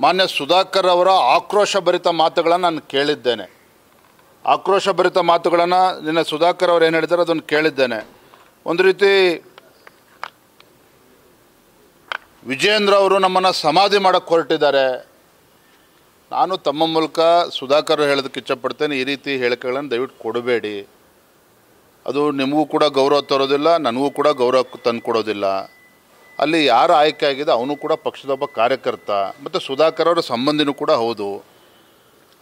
ಮಾನ್ಯ ಸುಧಾಕರ್ ಅವರ ಆಕ್ರೋಶಭರಿತ ಮಾತುಗಳನ್ನು ನಾನು ಕೇಳಿದ್ದೇನೆ. ಆಕ್ರೋಶಭರಿತ ಮಾತುಗಳನ್ನು ನಿನ್ನೆ ಸುಧಾಕರ್ ಅವರು ಏನು ಹೇಳಿದ್ದಾರೆ ಅದನ್ನು ಕೇಳಿದ್ದೇನೆ. ಒಂದು ರೀತಿ ವಿಜೇಂದ್ರ ಅವರು ನಮ್ಮನ್ನು ಸಮಾಧಿ ಮಾಡೋಕ್ಕೆ ಹೊರಟಿದ್ದಾರೆ. ನಾನು ತಮ್ಮ ಮೂಲಕ ಸುಧಾಕರ್ ಹೇಳೋದಕ್ಕೆ ಇಚ್ಛಪಡ್ತೇನೆ, ಈ ರೀತಿ ಹೇಳಿಕೆಗಳನ್ನು ದಯವಿಟ್ಟು ಕೊಡಬೇಡಿ. ಅದು ನಿಮಗೂ ಕೂಡ ಗೌರವ ತರೋದಿಲ್ಲ, ನನಗೂ ಕೂಡ ಗೌರವ ತಂದುಕೊಡೋದಿಲ್ಲ. ಅಲ್ಲಿ ಯಾರು ಆಯ್ಕೆ ಆಗಿದೆ ಅವನು ಕೂಡ ಪಕ್ಷದ ಒಬ್ಬ ಕಾರ್ಯಕರ್ತ ಮತ್ತು ಸುಧಾಕರ್ ಅವರ ಸಂಬಂಧಿನೂ ಕೂಡ ಹೌದು.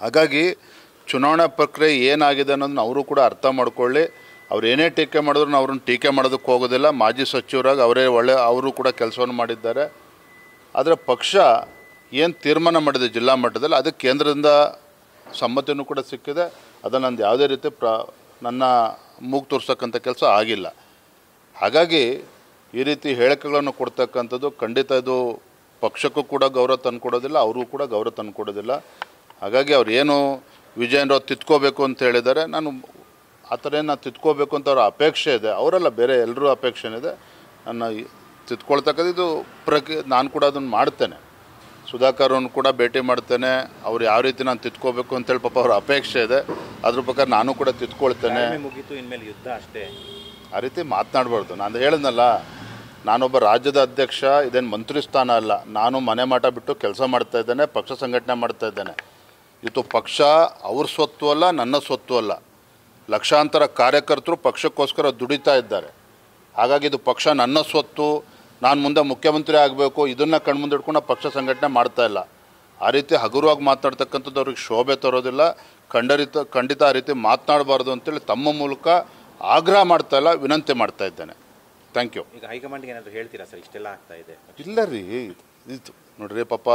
ಹಾಗಾಗಿ ಚುನಾವಣಾ ಪ್ರಕ್ರಿಯೆ ಏನಾಗಿದೆ ಅನ್ನೋದನ್ನ ಅವರು ಕೂಡ ಅರ್ಥ ಮಾಡ್ಕೊಳ್ಳಿ. ಅವ್ರು ಏನೇ ಟೀಕೆ ಮಾಡಿದ್ರು ನಾವು ಅವ್ರನ್ನ ಟೀಕೆ ಮಾಡೋದಕ್ಕೆ ಹೋಗೋದಿಲ್ಲ. ಮಾಜಿ ಸಚಿವರಾಗಿ ಅವರು ಕೂಡ ಕೆಲಸವನ್ನು ಮಾಡಿದ್ದಾರೆ. ಆದರೆ ಪಕ್ಷ ಏನು ತೀರ್ಮಾನ ಮಾಡಿದೆ ಜಿಲ್ಲಾ ಮಟ್ಟದಲ್ಲಿ ಅದಕ್ಕೆ ಕೇಂದ್ರದಿಂದ ಸಮ್ಮತಿನೂ ಕೂಡ ಸಿಕ್ಕಿದೆ. ಅದನ್ನು ನಂದು ಯಾವುದೇ ರೀತಿ ನನ್ನ ಮೂಗು ತೋರ್ಸಕ್ಕಂಥ ಕೆಲಸ ಆಗಿಲ್ಲ. ಹಾಗಾಗಿ ಈ ರೀತಿ ಹೇಳಿಕೆಗಳನ್ನು ಕೊಡ್ತಕ್ಕಂಥದ್ದು ಖಂಡಿತ ಇದು ಪಕ್ಷಕ್ಕೂ ಕೂಡ ಗೌರವ ತಂದುಕೊಡೋದಿಲ್ಲ, ಅವ್ರಿಗೂ ಕೂಡ ಗೌರವ ತಂದುಕೊಡೋದಿಲ್ಲ. ಹಾಗಾಗಿ ಅವ್ರು ಏನು ವಿಜಯೇಂದ್ರ ತಿದ್ಕೋಬೇಕು ಅಂತ ಹೇಳಿದ್ದಾರೆ, ನಾನು ಆ ಥರ ಏನು ತಿದ್ಕೋಬೇಕು ಅಂತ ಅವ್ರ ಅಪೇಕ್ಷೆ ಇದೆ. ಅವರೆಲ್ಲ ಬೇರೆ ಎಲ್ಲರೂ ಅಪೇಕ್ಷೆ ಇದೆ. ನನ್ನ ತಿದ್ಕೊಳ್ತಕ್ಕಂಥ ಇದು ನಾನು ಕೂಡ ಅದನ್ನು ಮಾಡ್ತೇನೆ. ಸುಧಾಕರ್ ಅವ್ರನ್ನ ಕೂಡ ಭೇಟಿ ಮಾಡ್ತೇನೆ. ಅವ್ರು ಯಾವ ರೀತಿ ನಾನು ತಿದ್ಕೋಬೇಕು ಅಂತೇಳಿ ಪಾಪ ಅವ್ರ ಅಪೇಕ್ಷೆ ಇದೆ. ಅದ್ರ ಪ್ರಕಾರ ನಾನು ಕೂಡ ತಿದ್ಕೊಳ್ತೇನೆ. ಮುಗೀತು, ಇನ್ಮೇಲೆ ಯುದ್ಧ ಅಷ್ಟೇ, ಆ ರೀತಿ ಮಾತನಾಡಬಾರ್ದು. ನಾನು ಹೇಳಿದ್ನಲ್ಲ, ನಾನೊಬ್ಬ ರಾಜ್ಯದ ಅಧ್ಯಕ್ಷ, ಇದೇನು ಮಂತ್ರಿ ಸ್ಥಾನ ಅಲ್ಲ. ನಾನು ಮನೆ ಮಾಟ ಬಿಟ್ಟು ಕೆಲಸ ಮಾಡ್ತಾ ಇದ್ದೇನೆ, ಪಕ್ಷ ಸಂಘಟನೆ ಮಾಡ್ತಾ ಇದ್ದೇನೆ. ಇದು ಪಕ್ಷ ಅವ್ರ ಸ್ವತ್ತು ಅಲ್ಲ, ನನ್ನ ಸ್ವತ್ತು ಅಲ್ಲ. ಲಕ್ಷಾಂತರ ಕಾರ್ಯಕರ್ತರು ಪಕ್ಷಕ್ಕೋಸ್ಕರ ದುಡಿತಾ ಇದ್ದಾರೆ. ಹಾಗಾಗಿ ಇದು ಪಕ್ಷ ನನ್ನ ಸ್ವತ್ತು, ನಾನು ಮುಂದೆ ಮುಖ್ಯಮಂತ್ರಿ ಆಗಬೇಕು, ಇದನ್ನು ಕಣ್ಮುಂದೆ ಇಟ್ಕೊಂಡು ಪಕ್ಷ ಸಂಘಟನೆ ಮಾಡ್ತಾ ಇಲ್ಲ. ಆ ರೀತಿ ಹಗುರವಾಗಿ ಮಾತನಾಡ್ತಕ್ಕಂಥದ್ದು ಅವ್ರಿಗೆ ಶೋಭೆ ತರೋದಿಲ್ಲ. ಖಂಡಿತ ಆ ರೀತಿ ಮಾತನಾಡಬಾರ್ದು ಅಂತೇಳಿ ತಮ್ಮ ಮೂಲಕ ಆಗ್ರಹ ಮಾಡ್ತಾ ಇಲ್ಲ, ವಿನಂತಿ ಮಾಡ್ತಾ ಇದ್ದೇನೆ. Thank you. ಈಗ ಹೈಕಮಾಂಡ್ಗೆ ಏನಾದರೂ ಹೇಳ್ತೀರಾ ಸರ್, ಇಷ್ಟೆಲ್ಲ ಆಗ್ತಾ ಇದೆ? ಇಲ್ಲ ರೀ, ಇದು ನೋಡ್ರಿ ಪಾಪ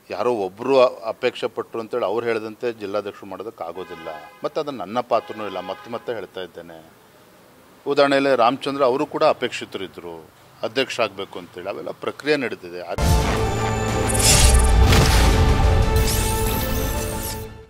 ಯಾರೋ ಒಬ್ಬರು ಅಪೇಕ್ಷೆ ಪಟ್ಟರು ಅಂತೇಳಿ ಅವ್ರು ಹೇಳಿದಂತೆ ಜಿಲ್ಲಾಧ್ಯಕ್ಷರು ಮಾಡೋದಕ್ಕಾಗೋದಿಲ್ಲ. ಮತ್ತು ಅದು ನನ್ನ ಪಾತ್ರನೂ ಇಲ್ಲ, ಮತ್ತೆ ಹೇಳ್ತಾ ಇದ್ದೇನೆ. ಉದಾಹರಣೆಯಲ್ಲಿ ರಾಮಚಂದ್ರ ಅವರು ಕೂಡ ಅಪೇಕ್ಷಿತರಿದ್ದರು, ಅಧ್ಯಕ್ಷ ಆಗಬೇಕು ಅಂತೇಳಿ. ಅವೆಲ್ಲ ಪ್ರಕ್ರಿಯೆ ನಡೀತಿದೆ.